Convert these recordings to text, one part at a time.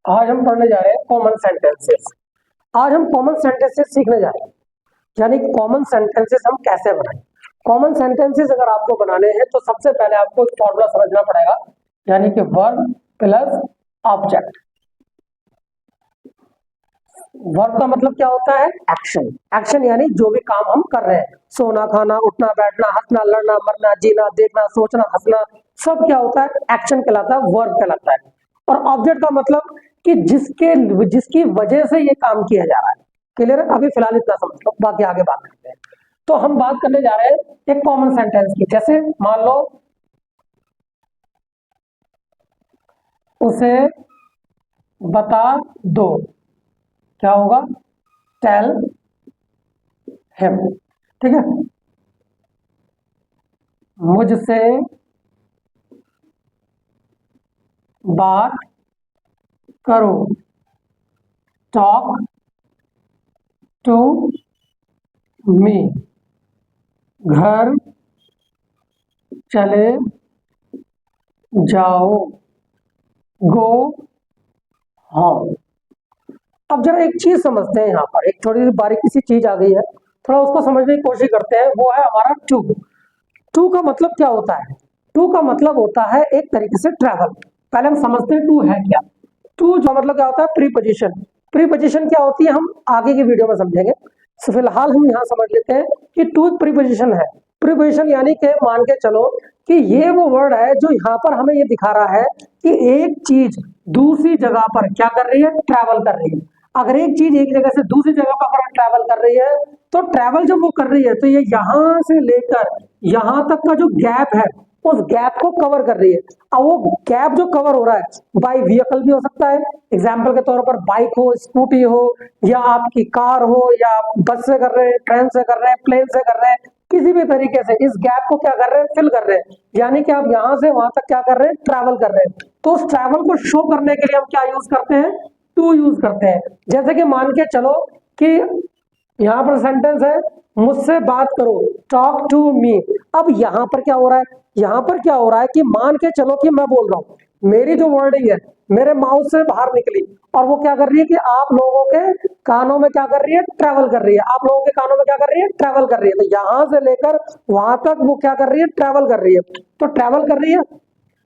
आज हम पढ़ने जा रहे हैं कॉमन सेंटेंसेस। आज हम कॉमन सेंटेंसेस सीखने जा रहे हैं, यानी कॉमन सेंटेंसेस हम कैसे बनाएं। कॉमन सेंटेंसेस अगर आपको बनाने हैं तो सबसे पहले आपको एक फॉर्मूला समझना पड़ेगा, यानी कि वर्ब प्लस ऑब्जेक्ट। वर्ब का मतलब क्या होता है? एक्शन। एक्शन यानी जो भी काम हम कर रहे हैं, सोना, खाना, उठना, बैठना, हंसना, लड़ना, मरना, जीना, देखना, सोचना, हंसना, सब क्या होता है? एक्शन कहलाता है, वर्ब कहलाता है। और ऑब्जेक्ट का मतलब कि जिसकी वजह से ये काम किया जा रहा है। क्लियर है? अभी फिलहाल इतना समझ लो, बाकी आगे बात करते हैं। तो हम बात करने जा रहे हैं एक कॉमन सेंटेंस की। जैसे मान लो उसे बता दो, क्या होगा? Tell him. ठीक है। मुझसे बात करो, टॉक टू मी। घर चले जाओ, गो होम। अब जरा एक चीज समझते हैं, यहाँ पर एक थोड़ी सी बारीकी सी चीज आ गई है, थोड़ा उसको समझने की कोशिश करते हैं। वो है हमारा टू। टू का मतलब क्या होता है? टू का मतलब होता है एक तरीके से ट्रैवल। पहले हम समझते हैं टू है क्या। टू जो मतलब क्या होता है? प्रीपोजिशन। प्रीपोजिशन क्या होती है हम आगे की वीडियो में समझेंगे। तो फिलहाल हम यहाँ समझ लेते हैं कि टू एक प्रीपोजिशन है। प्रीपोजिशन यानी कि मान के चलो कि ये वो वर्ड है जो यहाँ पर हमें ये दिखा रहा है कि एक चीज दूसरी जगह पर क्या कर रही है? ट्रैवल कर रही है। अगर एक चीज एक जगह से दूसरी जगह पर अगर ट्रैवल कर रही है तो ट्रैवल जब वो कर रही है तो ये यहां से लेकर यहां तक का जो गैप है उस गैप को कवर कर रही है। अब वो गैप जो कवर हो रहा है बाय व्हीकल भी हो सकता है, एग्जाम्पल के तौर पर बाइक हो, स्कूटी हो, या आपकी कार हो, या आप बस से कर रहे हैं, ट्रेन से कर रहे हैं, प्लेन से कर रहे हैं, किसी भी तरीके से इस गैप को क्या कर रहे हैं? फिल कर रहे हैं। यानी कि आप यहां से वहां तक क्या कर रहे हैं? ट्रैवल कर रहे हैं। तो उस ट्रैवल को शो करने के लिए हम क्या यूज करते हैं? टू यूज करते हैं। जैसे कि मान के चलो कि यहां पर सेंटेंस है मुझसे बात करो, टॉक टू मी। अब यहां पर क्या हो रहा है? यहां पर क्या हो रहा है कि मान के चलो कि मैं बोल रहा हूं, मेरी जो वर्डिंग है मेरे माउथ से बाहर निकली और वो क्या कर रही है कि आप लोगों के कानों में क्या कर रही है? ट्रैवल कर रही है। आप लोगों के कानों में क्या कर रही है? ट्रैवल कर रही है। तो यहां से लेकर वहां तक वो क्या कर रही है? ट्रैवल कर रही है। तो ट्रैवल कर रही है,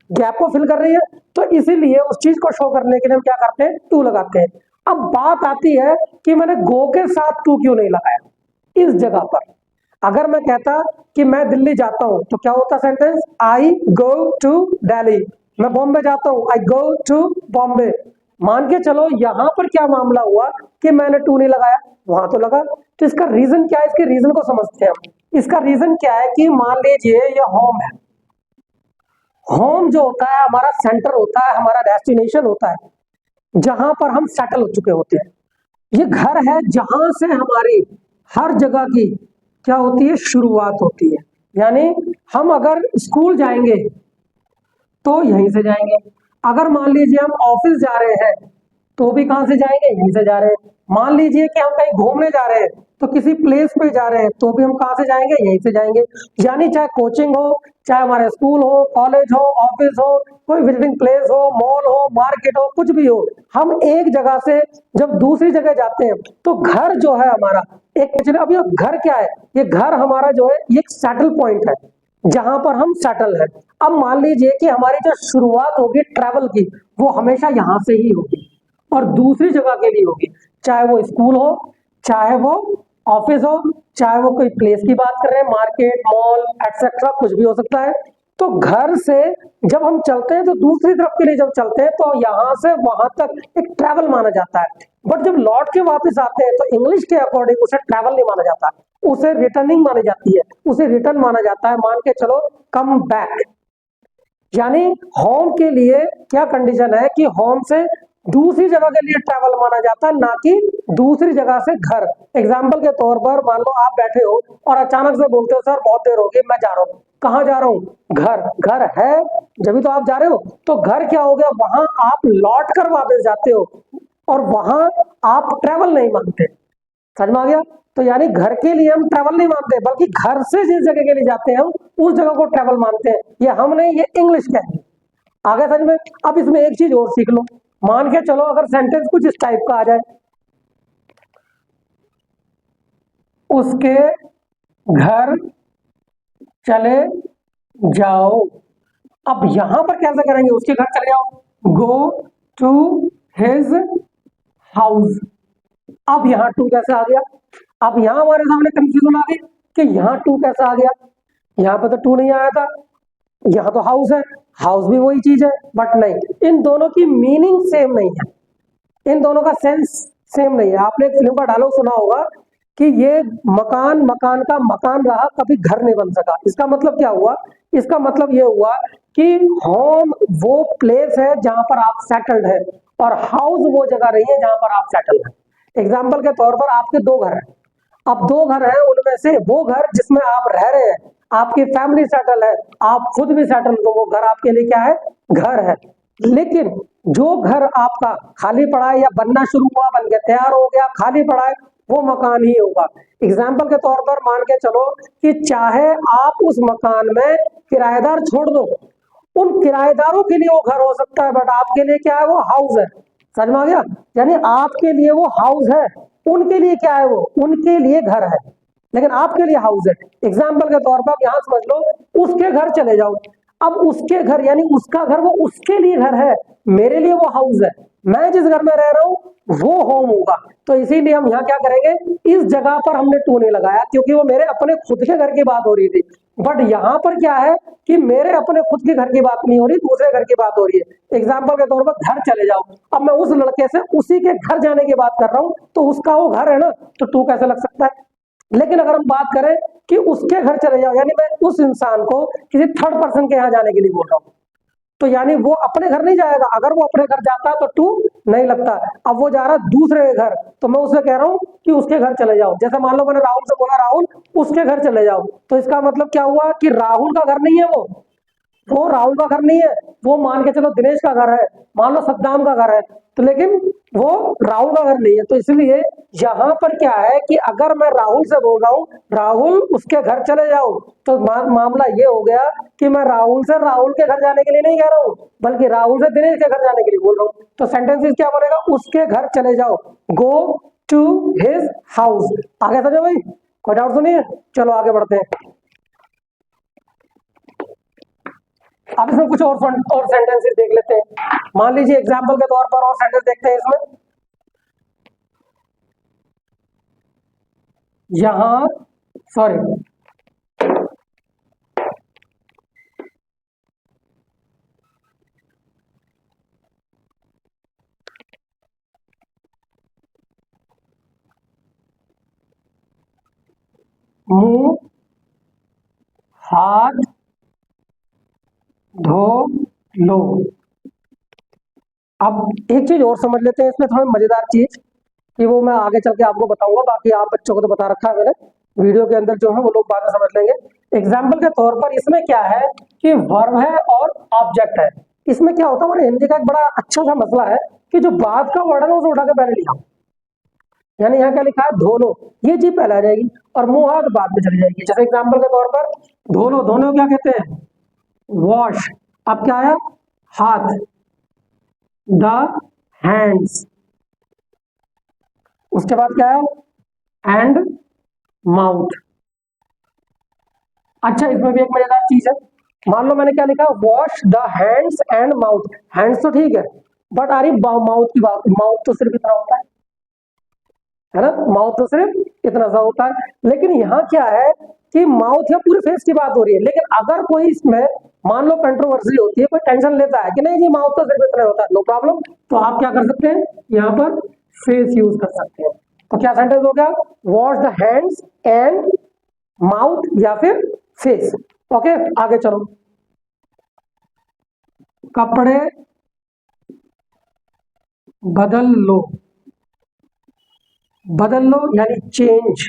गैप को फिल कर रही है, तो इसीलिए उस चीज को शो करने के लिए हम क्या करते हैं? टू लगाते हैं। अब बात आती है कि मैंने गो के साथ टू क्यों नहीं लगाया इस जगह पर। अगर मैं कहता कि मैं दिल्ली जाता हूं तो क्या होता sentence? I go to Delhi. मैं बॉम्बे जाता हूं, आई गो टू बॉम्बे। मान के चलो यहां पर क्या मामला हुआ कि मैंने टू नहीं लगाया, वहां तो लगा। तो इसका रीजन क्या है? इसके रीजन को समझते हैं हम। इसका रीजन क्या है कि मान लीजिए ये होम है। होम जो होता है हमारा सेंटर होता है, हमारा डेस्टिनेशन होता है, जहां पर हम सेटल हो चुके होते हैं। ये घर है जहां से हमारी हर जगह की क्या होती है? शुरुआत होती है। यानी हम अगर स्कूल जाएंगे तो यहीं से जाएंगे। अगर मान लीजिए हम ऑफिस जा रहे हैं तो भी कहां से जाएंगे? यहीं से जा रहे हैं। मान लीजिए कि हम कहीं घूमने जा रहे हैं तो किसी प्लेस पे जा रहे हैं तो भी हम कहां से जाएंगे? यहीं से जाएंगे। यानी चाहे कोचिंग हो, चाहे हमारे स्कूल हो, कॉलेज हो, ऑफिस हो, कोई विजिटिंग प्लेस हो, मॉल हो, मार्केट हो, कुछ भी हो, हम एक जगह से जब दूसरी जगह जाते हैं तो घर जो है हमारा एक, अभी घर क्या है? ये घर हमारा जो है ये एक सेटल पॉइंट है जहां पर हम सेटल है। अब मान लीजिए कि हमारी जो शुरुआत होगी ट्रैवल की वो हमेशा यहां से ही होगी और दूसरी जगह के लिए होगी, चाहे वो स्कूल हो, चाहे वो ऑफिस हो, चाहे वो कोई प्लेस की बात कर रहे हैं, मार्केट, मॉल एक्सेट्रा, कुछ भी हो सकता है। तो घर से जब हम चलते हैं तो दूसरी तरफ के लिए जब चलते हैं तो यहां से वहां तक एक ट्रैवल माना जाता है। बट जब लौट के वापस आते हैं तो इंग्लिश के अकॉर्डिंग उसे ट्रैवल नहीं माना जाता, उसे रिटर्निंग मानी जाती है, उसे रिटर्न माना जाता है। मान के चलो कम बैक। यानी होम के लिए क्या कंडीशन है कि होम से दूसरी जगह के लिए ट्रैवल माना जाता है, ना कि दूसरी जगह से घर। एग्जाम्पल के तौर पर मान लो आप बैठे हो और अचानक से बोलते हो सर बहुत देर होगी, मैं जा रहा हूँ। कहाँ जा रहा हूँ? घर। घर है जब तो आप जा रहे हो। तो घर क्या हो गया? वहां आप लौट कर वापस जाते हो और वहां आप ट्रैवल नहीं मानते। समझ में आ गया? तो यानी घर के लिए हम ट्रैवल नहीं मानते, बल्कि घर से जिस जगह के लिए जाते हैं हम उस जगह को ट्रैवल मानते हैं। ये हम नहीं, ये इंग्लिश का है। आगे समझ में? अब इसमें एक चीज और सीख लो। मान के चलो अगर सेंटेंस कुछ इस टाइप का आ जाए, उसके घर चले जाओ। अब यहां पर कैसे करेंगे, उसके घर चले जाओ, गो टू हिज हाउस। अब यहाँ टू कैसे आ गया, अब यहां हमारे सामने कंफ्यूजन आ गई कि यहाँ टू कैसे आ गया, यहाँ पर तो टू नहीं आया था, यहाँ तो हाउस है, हाउस भी वही चीज है, बट नहीं, इन दोनों की मीनिंग सेम नहीं है, इन दोनों का सेंस सेम नहीं है। आपने एक फिल्म का डायलॉग सुना होगा कि ये मकान मकान का मकान रहा, कभी घर नहीं बन सका। इसका मतलब क्या हुआ, इसका मतलब ये हुआ कि होम वो प्लेस है जहां पर आप सेटल्ड है, और हाउस वो जगह नहीं है जहां पर आप सेटल्ड है। एग्जाम्पल के तौर पर आपके दो घर हैं, अब दो घर हैं, उनमें से वो घर जिसमें आप रह रहे हैं, आपकी फैमिली सेटल है, आप खुद भी सेटल, तो वो घर आपके लिए क्या है, घर है। लेकिन जो घर आपका खाली पड़ा है या बनना शुरू हुआ, बन गया, तैयार हो गया, खाली पड़ा है, वो मकान ही होगा। एग्जाम्पल के तौर पर मान के चलो कि चाहे आप उस मकान में किराएदार छोड़ दो, उन किराएदारों के लिए वो घर हो सकता है, बट आपके लिए क्या है, वो हाउस है। समझ में आ गया, यानी आपके लिए वो हाउस है, उनके लिए क्या है, वो उनके लिए घर है, लेकिन आपके लिए हाउस है। एग्जाम्पल के तौर पर आप यहां समझ लो, उसके घर चले जाओ। अब उसके घर यानी उसका घर, वो उसके लिए घर है, मेरे लिए वो हाउस है, मैं जिस घर में रह रहा हूं वो होम होगा। तो इसीलिए हम यहाँ क्या करेंगे, इस जगह पर हमने टू नहीं लगाया, क्योंकि वो मेरे अपने खुद के घर की बात हो रही थी। बट यहाँ पर क्या है कि मेरे अपने खुद के घर की बात नहीं हो रही, दूसरे घर की बात हो रही है। एग्जाम्पल के तौर पर घर चले जाओ, अब मैं उस लड़के से उसी के घर जाने की बात कर रहा हूं, तो उसका वो घर है ना, तो टू कैसे लग सकता है। लेकिन अगर हम बात करें कि उसके घर चले जाओ, यानी मैं उस इंसान को किसी थर्ड पर्सन के यहाँ जाने के लिए बोल रहा हूँ, तो यानी वो अपने घर नहीं जाएगा। अगर वो अपने घर जाता तो टू नहीं लगता। अब वो जा रहा है दूसरे के घर, तो मैं उससे कह रहा हूं कि उसके घर चले जाओ। जैसे मान लो मैंने राहुल से बोला राहुल उसके घर चले जाओ, तो इसका मतलब क्या हुआ कि राहुल का घर नहीं है वो राहुल का घर नहीं है, वो मान के चलो दिनेश का घर है, मान लो सद्दाम का घर है, तो लेकिन वो राहुल का घर नहीं है। तो इसलिए यहां पर क्या है कि अगर मैं राहुल से बोल रहा हूं राहुल उसके घर चले जाओ, तो मामला ये हो गया कि मैं राहुल से राहुल के घर जाने के लिए नहीं कह रहा हूं, बल्कि राहुल से दिनेश के घर जाने के लिए बोल रहा हूं। तो सेंटेंस क्या बनेगा, उसके घर चले जाओ, गो टू हिज हाउस। आगे समझो भाई, कोई डाउट तो नहीं है, चलो आगे बढ़ते हैं। अब इसमें कुछ और सेंटेंसेस देख लेते हैं। मान लीजिए एग्जांपल के तौर पर और सेंटेंस देखते हैं इसमें। यहां सॉरी मुंह हाथ धो लो। अब एक चीज और समझ लेते हैं इसमें, थोड़ी मजेदार चीज कि वो मैं आगे चल के आपको बताऊंगा, बाकी आप बच्चों को तो बता रखा है मैंने, वीडियो के अंदर जो है वो लोग बाद में समझ लेंगे। एग्जाम्पल के तौर पर इसमें क्या है कि वर्ब है और ऑब्जेक्ट है। इसमें क्या होता है, हमारे हिंदी का एक बड़ा अच्छा सा मसला है कि जो बाद का वर्ड है ना उसे उठा के पहले लिखा, यानी यहाँ क्या लिखा है, धो लो, ये चीज पहले आ जाएगी और मुंह हाथ बाद में चली जाएगी। जैसे एग्जाम्पल के तौर पर धो लो, धोने को क्या कहते हैं, वॉश। अब क्या आया, हाथ, द हैंड्स। उसके बाद क्या है, एंड माउथ। अच्छा इसमें भी एक मजेदार चीज है, मान लो मैंने क्या लिखा, wash the hands and mouth. Hands तो ठीक है, बट आ रही माउथ की बात, माउथ तो सिर्फ इतना होता है ना, माउथ तो सिर्फ इतना सा होता है। लेकिन यहाँ क्या है कि माउथ या पूरे फेस की बात हो रही है, लेकिन अगर कोई इसमें मान लो कंट्रोवर्सी होती है, कोई टेंशन लेता है कि नहीं जी माउथ तो सिर्फ इतना होता है, नो प्रॉब्लम, तो आप क्या कर सकते हैं, यहाँ पर फेस यूज कर सकते हैं। तो क्या सेंटेंस हो गया, wash the hands and mouth या फिर फेस। ओके आगे चलो, कपड़े बदल लो। बदल लो यानी चेंज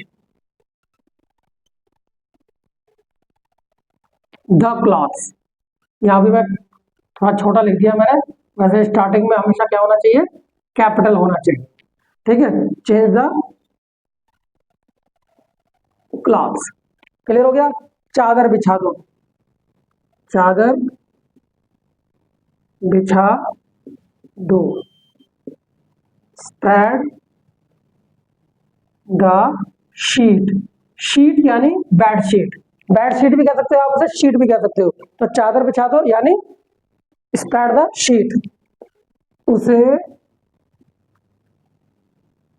द क्लॉथ्स। यहां भी मैं थोड़ा छोटा लिख दिया मैंने, वैसे स्टार्टिंग में हमेशा क्या होना चाहिए, कैपिटल होना चाहिए, ठीक है। चेंज द क्लॉथ्स, क्लियर हो गया। चादर बिछा दो, चादर बिछा दो। स्प्रेड द शीट, शीट यानी बेडशीट, बेडशीट भी कह सकते हो आप उसे, शीट भी कह सकते हो, तो चादर बिछा दो यानी स्प्रेड द शीट। उसे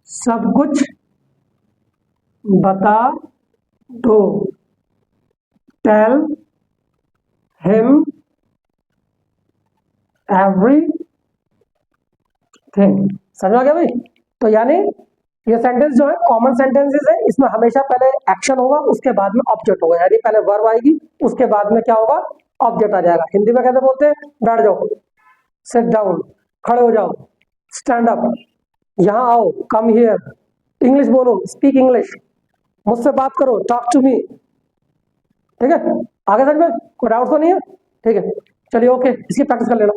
सब कुछ बता दो, टेल हिम एवरीथिंग। समझ आ गया भाई? तो यानी ये सेंटेंस जो है कॉमन सेंटेंसेस है, इसमें हमेशा पहले एक्शन होगा उसके बाद में ऑब्जेक्ट होगा, यानी पहले वर्ब आएगी उसके बाद में क्या होगा, ऑब्जेक्ट आ जाएगा। हिंदी में कैसे बोलते हैं, बैठ जाओ, सिट डाउन, खड़े हो जाओ, स्टैंड अप, यहां आओ, कम हियर, इंग्लिश बोलो, स्पीक इंग्लिश, मुझसे बात करो, टॉक टू मी। ठीक है, आगे समझ में कोई डाउट तो नहीं है? ठीक है, चलिए ओके, इसकी प्रैक्टिस कर लेना।